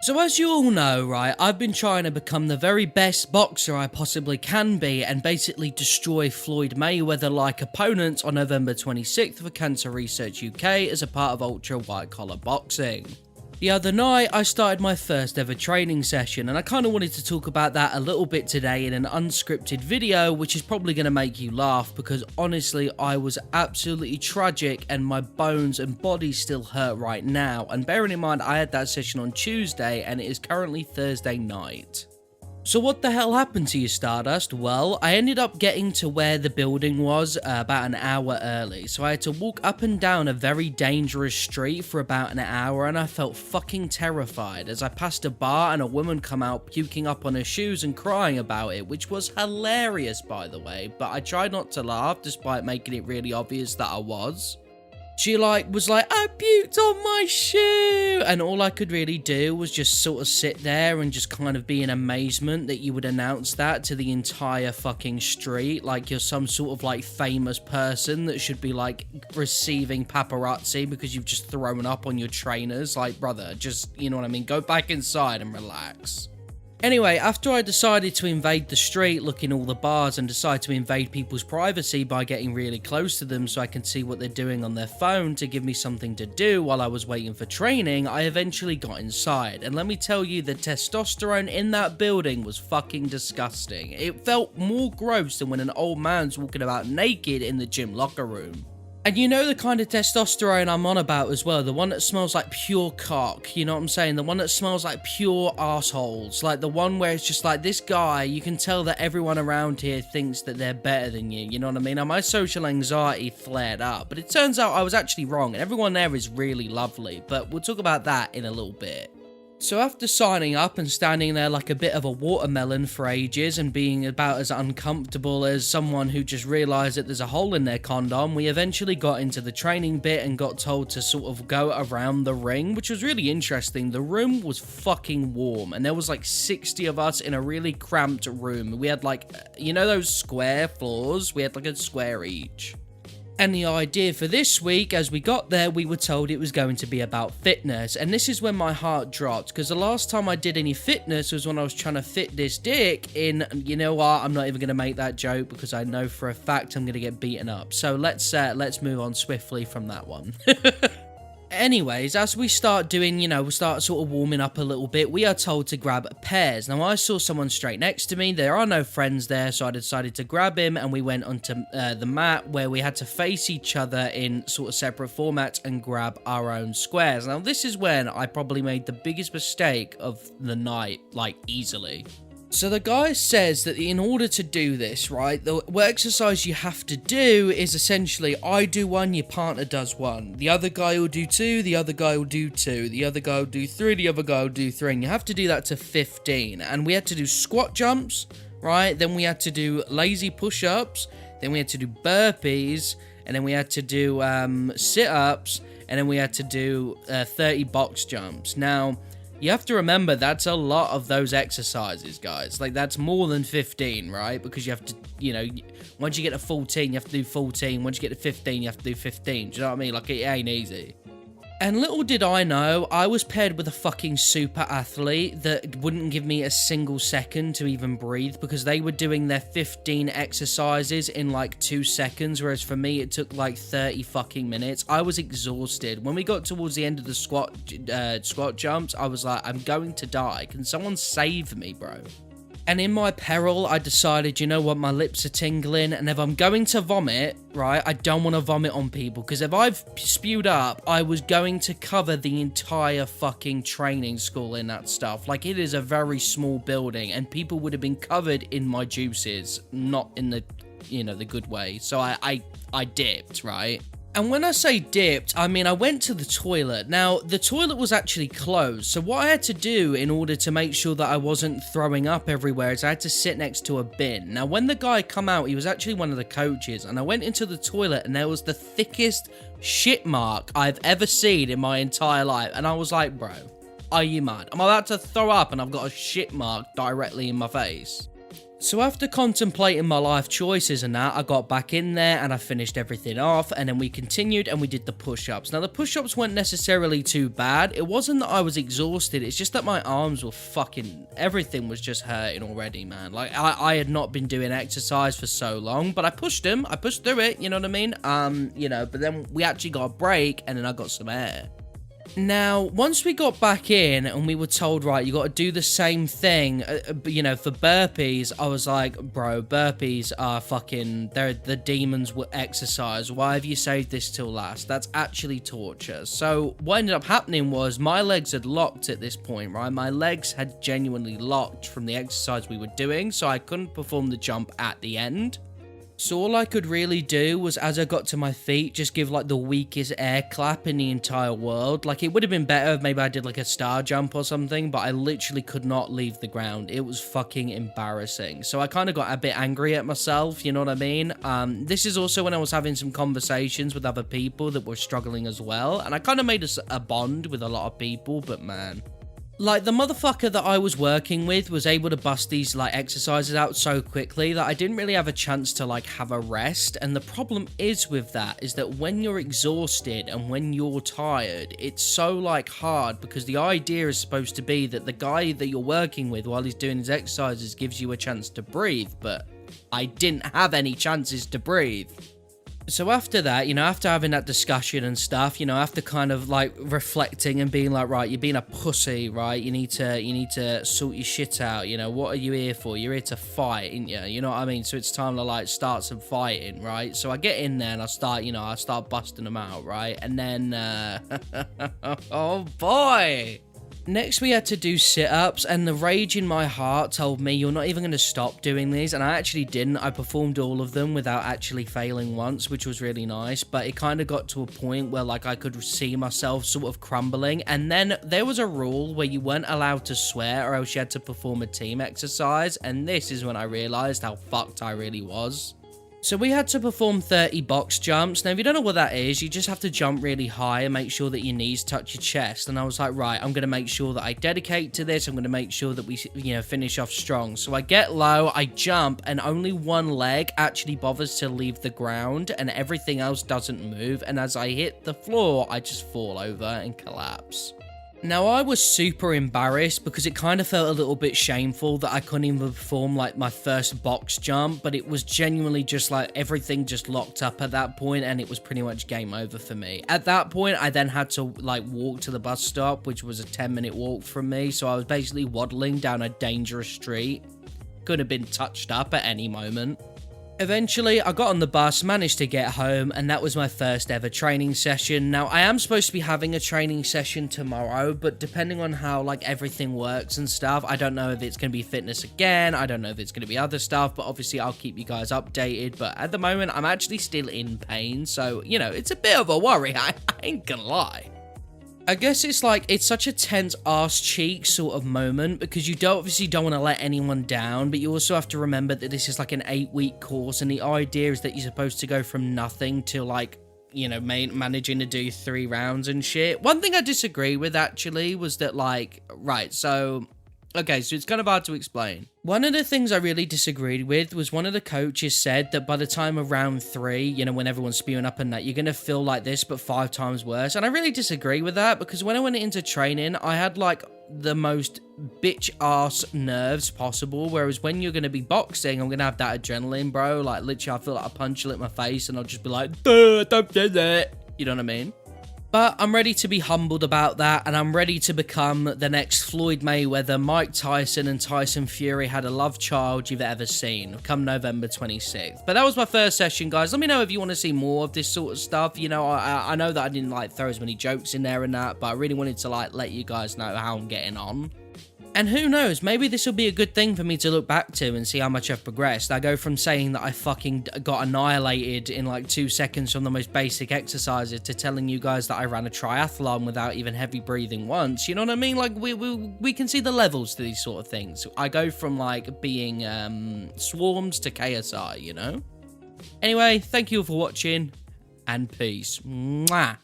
So as you all know, right, I've been trying to become the very best boxer I possibly can be and basically destroy Floyd Mayweather-like opponents on November 26th for Cancer Research UK as a part of Ultra White Collar Boxing. The other night, I started my first ever training session, and I kind of wanted to talk about that a little bit today in an unscripted video, which is probably going to make you laugh, because honestly, I was absolutely tragic, and my bones and body still hurt right now, and bearing in mind, I had that session on Tuesday, and it is currently Thursday night. So what the hell happened to you, Stardust? Well, I ended up getting to where the building was about an hour early, so I had to walk up and down a very dangerous street for about an hour, and I felt fucking terrified as I passed a bar and a woman come out puking up on her shoes and crying about it, which was hilarious by the way, but I tried not to laugh despite making it really obvious that I was. She was like, I puked on my shoe, and all I could really do was just sort of sit there and just kind of be in amazement that you would announce that to the entire fucking street, like you're some sort of like famous person that should be like receiving paparazzi because you've just thrown up on your trainers. Like, brother, just, you know what I mean, go back inside and relax. Anyway, after I decided to invade the street, look in all the bars, and decide to invade people's privacy by getting really close to them so I can see what they're doing on their phone to give me something to do while I was waiting for training, I eventually got inside. And let me tell you, the testosterone in that building was fucking disgusting. It felt more gross than when an old man's walking about naked in the gym locker room. And you know the kind of testosterone I'm on about as well, the one that smells like pure cock, you know what I'm saying? The one that smells like pure assholes, like the one where it's just like, this guy, you can tell that everyone around here thinks that they're better than you know what I mean? Now, my social anxiety flared up, but it turns out I was actually wrong, and everyone there is really lovely, but we'll talk about that in a little bit. So after signing up and standing there like a bit of a watermelon for ages and being about as uncomfortable as someone who just realised that there's a hole in their condom, we eventually got into the training bit and got told to sort of go around the ring, which was really interesting. The room was fucking warm, and there was like 60 of us in a really cramped room. We had like, you know those square floors? We had like a square each. And the idea for this week, as we got there, we were told it was going to be about fitness. And this is when my heart dropped, because the last time I did any fitness was when I was trying to fit this dick in. You know what? I'm not even going to make that joke because I know for a fact I'm going to get beaten up. So let's move on swiftly from that one. Anyways, as we start doing, we start sort of warming up a little bit, we are told to grab pairs. Now, I saw someone straight next to me. There are no friends there, so I decided to grab him, and we went onto the mat where we had to face each other in sort of separate formats and grab our own squares. Now, this is when I probably made the biggest mistake of the night, like, easily. So the guy says that in order to do this, right, the exercise you have to do is essentially, I do one, your partner does one. The other guy will do two, the other guy will do two, the other guy will do three, the other guy will do three. And you have to do that to 15. And we had to do squat jumps, right? Then we had to do lazy push-ups. Then we had to do burpees. And then we had to do sit-ups. And then we had to do 30 box jumps. Now, you have to remember, that's a lot of those exercises, guys. Like, that's more than 15, right? Because you have to, once you get to 14, you have to do 14. Once you get to 15, you have to do 15. Do you know what I mean? Like, it ain't easy. And little did I know, I was paired with a fucking super athlete that wouldn't give me a single second to even breathe, because they were doing their 15 exercises in like 2 seconds, whereas for me it took like 30 fucking minutes. I was exhausted. When we got towards the end of the squat jumps, I was like, I'm going to die. Can someone save me, bro? And in my peril, I decided, you know what, my lips are tingling, and if I'm going to vomit, right, I don't want to vomit on people, because if I've spewed up, I was going to cover the entire fucking training school in that stuff. Like, it is a very small building, and people would have been covered in my juices, not in the, the good way. So I dipped, right? And when I say dipped, I mean I went to the toilet. Now, the toilet was actually closed, so what I had to do in order to make sure that I wasn't throwing up everywhere is I had to sit next to a bin. Now, when the guy come out, he was actually one of the coaches, and I went into the toilet, and there was the thickest shit mark I've ever seen in my entire life, and I was like, bro, are you mad? I'm about to throw up, and I've got a shit mark directly in my face. So after contemplating my life choices and that, I got back in there and I finished everything off, and then we continued and we did the push-ups. Now the push-ups weren't necessarily too bad. It wasn't that I was exhausted, it's just that my arms were everything was just hurting already, man. Like I had not been doing exercise for so long, but I pushed them, I pushed through it, you know what I mean? But then we actually got a break and then I got some air. Now, once we got back in and we were told, right, you got to do the same thing, for burpees, I was like, bro, burpees are they're the demons with exercise. Why have you saved this till last? That's actually torture. So what ended up happening was my legs had locked at this point, right? My legs had genuinely locked from the exercise we were doing, so I couldn't perform the jump at the end. So all I could really do was, as I got to my feet, just give like the weakest air clap in the entire world. Like, it would have been better if maybe I did like a star jump or something, but I literally could not leave the ground. It was fucking embarrassing. So I kind of got a bit angry at myself, you know what I mean? This is also when I was having some conversations with other people that were struggling as well, and I kind of made a bond with a lot of people, but man... Like, the motherfucker that I was working with was able to bust these, like, exercises out so quickly that I didn't really have a chance to, like, have a rest. And the problem is with that is that when you're exhausted and when you're tired, it's so, like, hard, because the idea is supposed to be that the guy that you're working with while he's doing his exercises gives you a chance to breathe, but I didn't have any chances to breathe. So after that, after having that discussion and stuff, after kind of like reflecting and being like, right, you're being a pussy, right? You need to sort your shit out. What are you here for? You're here to fight, ain't you? You know what I mean? So it's time to like start some fighting, right? So I get in there and I start busting them out, right? And then, oh boy. Next, we had to do sit-ups, and the rage in my heart told me, you're not even going to stop doing these, and I actually didn't. I performed all of them without actually failing once, which was really nice, but it kind of got to a point where, like, I could see myself sort of crumbling, and then there was a rule where you weren't allowed to swear, or else you had to perform a team exercise, and this is when I realized how fucked I really was. So we had to perform 30 box jumps. Now, if you don't know what that is, you just have to jump really high and make sure that your knees touch your chest. And I was like, right, I'm going to make sure that I dedicate to this. I'm going to make sure that we, finish off strong. So I get low, I jump, and only one leg actually bothers to leave the ground, and everything else doesn't move. And as I hit the floor, I just fall over and collapse. Now, I was super embarrassed because it kind of felt a little bit shameful that I couldn't even perform, like, my first box jump, but it was genuinely just, like, everything just locked up at that point, and it was pretty much game over for me. At that point, I then had to, like, walk to the bus stop, which was a 10-minute walk from me, so I was basically waddling down a dangerous street. Could have been touched up at any moment. Eventually, I got on the bus, managed to get home, and that was my first ever training session. Now, I am supposed to be having a training session tomorrow, but depending on how, like, everything works and stuff, I don't know if it's going to be fitness again, I don't know if it's going to be other stuff, but obviously I'll keep you guys updated. But at the moment, I'm actually still in pain, so, it's a bit of a worry, I ain't gonna lie. I guess it's such a tense arse cheek sort of moment, because you obviously don't want to let anyone down, but you also have to remember that this is like an 8-week course, and the idea is that you're supposed to go from nothing to, like, managing to do 3 rounds and shit. One thing I disagree with, actually, was that, like, right, so... Okay, so it's kind of hard to explain. One of the things I really disagreed with was one of the coaches said that by the time of round 3, when everyone's spewing up and that, you're going to feel like this, but 5 times worse. And I really disagree with that, because when I went into training, I had, like, the most bitch-ass nerves possible, whereas when you're going to be boxing, I'm going to have that adrenaline, bro. Like, literally, I feel like a punch will hit my face, and I'll just be like, duh, don't do that. You know what I mean? But I'm ready to be humbled about that, and I'm ready to become the next Floyd Mayweather, Mike Tyson, and Tyson Fury had a love child you've ever seen, come November 26th. But that was my first session, guys. Let me know if you want to see more of this sort of stuff. I know that I didn't, like, throw as many jokes in there and that, but I really wanted to, like, let you guys know how I'm getting on. And who knows, maybe this will be a good thing for me to look back to and see how much I've progressed. I go from saying that I fucking got annihilated in like 2 seconds from the most basic exercises to telling you guys that I ran a triathlon without even heavy breathing once. You know what I mean? Like, we can see the levels to these sort of things. I go from, like, being swarms to KSI, Anyway, thank you for watching, and peace. Mwah.